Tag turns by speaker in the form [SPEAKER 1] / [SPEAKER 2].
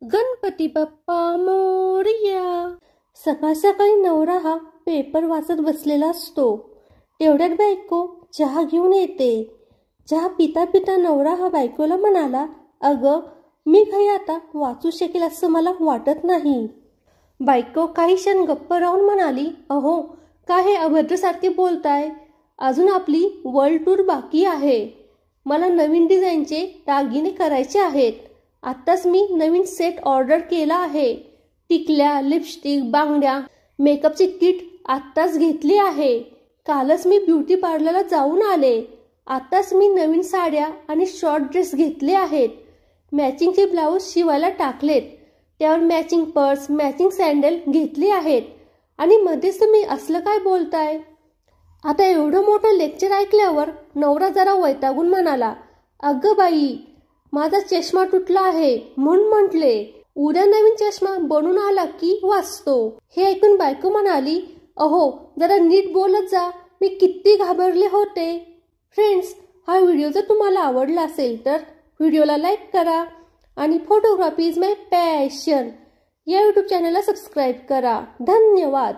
[SPEAKER 1] गणपती बाप्पा मोरया। सकाळ सकाळी नवरा हा पेपर वाचत बसलेला असतो। तेवढ्यात बायको चहा घेऊन येते। चहा पिता पिता नवरा हा बायकोला म्हणाला, अगं मी काही आता वाचू शकेल असं मला वाटत नाही। बायको काही क्षण गप्प राहून म्हणाली, अहो काय हे अभद्रसारखे बोलताय, अजून आपली वर्ल्ड टूर बाकी आहे। मला नवीन डिझाईनचे दागिने करायचे आहेत। आत्ताच मी नवीन सेट ऑर्डर केला आहे। टिकल्या, लिपस्टिक, बांगड्या, मेकअपची किट आत्ताच घेतली आहे। कालच मी ब्युटी पार्लरला जाऊन आले। आत्ताच मी नवीन साड्या आणि शॉर्ट ड्रेस घेतले आहेत। मॅचिंगचे ब्लाऊज शिवायला टाकलेत, त्यावर मॅचिंग पर्स, मॅचिंग सँडल घेतली आहेत। आणि मध्येच तुम्ही असलं काय बोलताय? आता एवढं मोठं लेक्चर ऐकल्यावर नवरा जरा वैतागून म्हणाला, अगं बाई माझा चष्मा तुटला आहे म्हणून म्हटले, उद्या नवीन चष्मा बनून आला की वाचतो। हे ऐकून बायको म्हणाली, अहो जरा नीट बोलत जा, मी किती घाबरले होते। फ्रेंड्स, हा व्हिडिओ जर तुम्हाला आवडला असेल तर व्हिडिओला लाईक करा आणि फोटोग्राफी इज माय पॅशन या यूट्यूब चॅनलला सबस्क्राईब करा। धन्यवाद।